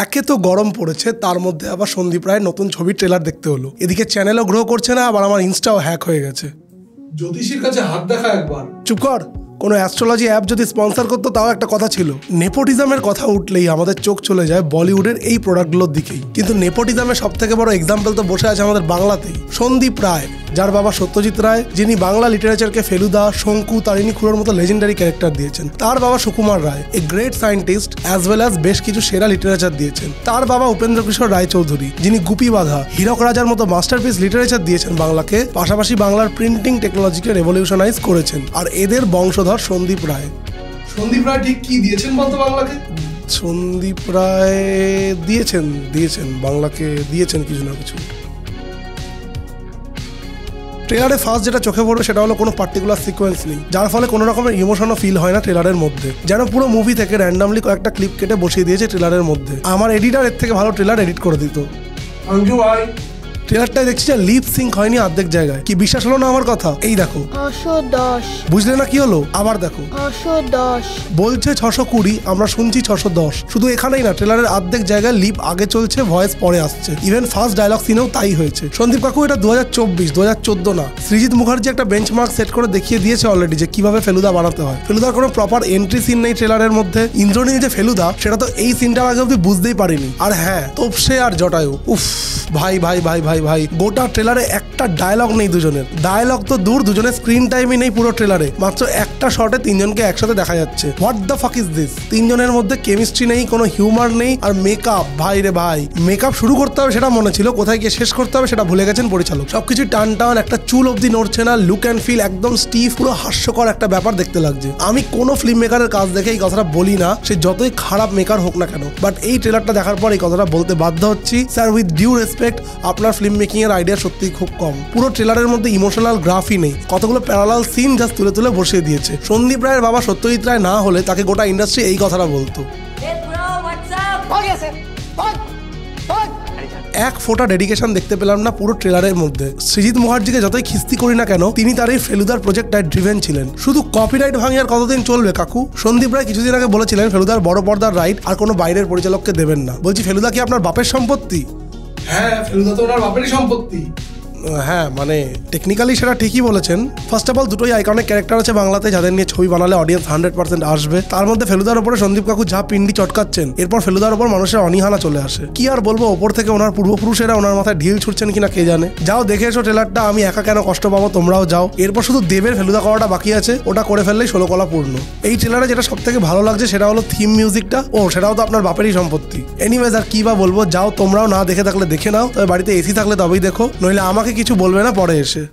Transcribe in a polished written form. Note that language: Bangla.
একে তো গরম পড়েছে, তার মধ্যে আবার সন্দীপ রায়ের নতুন ছবির ট্রেলার দেখতে হলো। এদিকে চ্যানেলও গ্রো করছে না, আবার আমার ইনস্টাও হ্যাক হয়ে গেছে। জ্যোতিষীর কাছে হাত দেখা একবার। চুপ কর। কোনো অ্যাস্ট্রোলজি অ্যাপ যদি স্পন্সর করতো তাও একটা কথা ছিল। নেপোটিজমের কথা উঠলেই আমাদের চোখ চলে যায় বলিউডের এই প্রোডাক্টগুলোর দিকেই। কিন্তু নেপোটিজমের সব থেকে বড় এক্সাম্পল তো বসে আছে আমাদের বাংলাতেই। সন্দীপ রায়, যার বাবা সত্যজিৎ রায়, যিনি বাংলা লিটারেচারকে ফেলুদা, শঙ্কু, তারিণী খুড়োর মতো লেজেন্ডারি ক্যারেক্টার দিয়েছেন। তার বাবা Sukumar Ray, a great scientist as well as বেশ কিছু সেরা লিটারেচার দিয়েছেন। তার বাবা উপেন্দ্র কিশোর রায়চৌধুরী, যিনি গুপি বাঁধা, হীরক রাজার মতো মাস্টারপিস লিটারেচার দিয়েছেন বাংলাকে, পাশাপাশি বাংলার প্রিন্টিং টেকনোলজিকে রেভলিউশনাইজ করেছেন। আর এদের বংশধর সন্দীপ রায়। সন্দীপ রায় ঠিক কি দিয়েছেন বলতো বাংলাকে? সন্দীপ রায় দিয়েছেন বাংলাকে দিয়েছেন কিছু না কিছু। ট্রেলারে ফার্স্ট যেটা চোখে পড়বে সেটা হলো কোনো পার্টিকুলার সিকোয়েন্স নেই, যার ফলে কোনো রকমের ইমোশনও ফিল হয় না ট্রেলারের মধ্যে। যেন পুরো মুভি থেকে র্যান্ডামলি কয়েকটা ক্লিপ কেটে বসিয়ে দিয়েছে ট্রেলারের মধ্যে। আমার এডিটার এর থেকে ভালো ট্রেলার এডিট করে দিত। থ্যাংক ইউ ভাই। ট্রেলারটাই দেখছি যে লিপ সিঙ্ক হয়নি অর্ধেক জায়গায়। কি বিশ্বাস হলো না আমার কথা? এই দেখো 610। বুঝলে না কি হলো? আবার দেখো 610। বলছে 620, আমরা শুনছি 610। শুধু এখানেই না, ট্রেলারের অর্ধেক জায়গায় লিপ আগে চলছে, ভয়েস পরে আসছে। ইভেন ফার্স্ট ডায়লগ সিনেও তাই হয়েছে। সন্দীপ কাকু, এটা 2024, 2014 না। সৃজিত মুখার্জি একটা বেঞ্চমার্ক সেট করে দেখিয়ে দিয়েছে অলরেডি যে কিভাবে ফেলুদা বানাতে হয়। ফেলুদার কোনো প্রপার এন্ট্রি সিন নেই ট্রেলারের মধ্যে। ইন্দ্রনীল যে ফেলুদা, সেটা তো এই সিনটার আগে অব্দি বুঝতেই পারিনি। আর হ্যাঁ, তোপসে আর জটায়ু, উফ ভাই ভাই ভাই ভাই ভাই, গোটা ট্রেলারে একটা ডায়লগ নেই দুজনের। ডায়লগ তো দূর, দুজনের স্ক্রিন টাইমই নেই পুরো ট্রেলারে। মাত্র একটা শটে তিনজনকে একসাথে দেখা যাচ্ছে। What the fuck is this? তিনজনের মধ্যে কেমিস্ট্রি নেই, কোনো হিউমার নেই। আর মেকআপ, ভাই রে ভাই, মেকআপ শুরু করতে হবে সেটা মনে ছিল, কোথায় গিয়ে শেষ করতে হবে সেটা ভুলে গেছেন পরিচালক। সবকিছু টান টান, একটা চুল অব্দি নড়ছে না। লুক অ্যান্ড ফিল একদম স্টিফ, পুরো হাস্যকর একটা ব্যাপার দেখতে লাগছে। আমি কোনো ফিল্ম মেকারের কাজ দেখে এই কথাটা বলি না, সে যতই খারাপ মেকার হোক না কেন, বাট এই ট্রেলারটা দেখার পর এই কথাটা বলতে বাধ্য হচ্ছি। স্যার, উইথ ডিউ রেসপেক্ট, আপনার ফিল্ম মেকিং এর আইডিয়া সত্যি খুব কম। পুরো ট্রেলারের মধ্যে ইমোশনাল গ্রাফই নেই, কতগুলো প্যারালাল সিন জাস্ট তুলে তুলে বসিয়ে দিয়েছে। সন্দীপ রায়ের বাবা সত্যজিৎ রায় না হলে তাকে গোটা ইন্ডাস্ট্রি এই কথাটা বলতো। এক ফোঁটা ডেডিকেশন দেখতে পেলাম না পুরো ট্রেলারের মধ্যে। সৃজিত মুখার্জিকে যতই খিস্তি করি না কেন, তিনি তার এই ফেলুদার প্রজেক্টটায় ড্রিভেন ছিলেন। শুধু কপিরাইট ভাঙি আর কতদিন চলবে কাকু? সন্দীপ রায় কিছুদিন আগে বলেছিলেন ফেলুদার বড় পর্দার রাইট আর কোনো বাইরের পরিচালককে দেবেন না। বলছি, ফেলুদা কি আপনার বাপের সম্পত্তি? হ্যাঁ, ফেলুদা তো ওনার বাপেরই সম্পত্তি। হ্যাঁ, মানে টেকনিক্যালি সেটা ঠিকই বলেছেন। ফার্স্ট অফ অল, দুটোই আইকনিক ক্যারেক্টার আছে বাংলাতে, যাদের নিয়ে ছবি বানালে অডিয়েন্স 100% আসবে। তার মধ্যে ফেলুদার উপরে সন্দীপ কাকু যা পিন্ডি চটকাচ্ছেন, এরপর ফেলুদার উপর মানুষের অনীহানা চলে আসে। কি আর বলবো, ওপর থেকে ওনার পূর্বপুরুষেরা ওনার মাথায় ঢিল ছুটছেন কিনা কে জানে। যাও দেখে এসো ট্রেলারটা, আমি একা কেন কষ্ট পাবো, তোমরাও যাও। এরপর শুধু দেবের ফেলুদা করাটা বাকি আছে, ওটা করে ফেললেই 16 কলা পূর্ণ। এই ট্রেলারে যেটা সব থেকে ভালো লাগছে সেটা হলো থিম মিউজিকটা। ও, সেটাও তো আপনার বাপেরই সম্পত্তি। এনিওয়েজ, আর কি বা বলবো, যাও তোমরাও, না দেখে থাকলে দেখে নাও। তবে বাড়িতে এসি থাকলে তবেই দেখো, নইলে আমাকে কিছু বলবে না পরে এসে।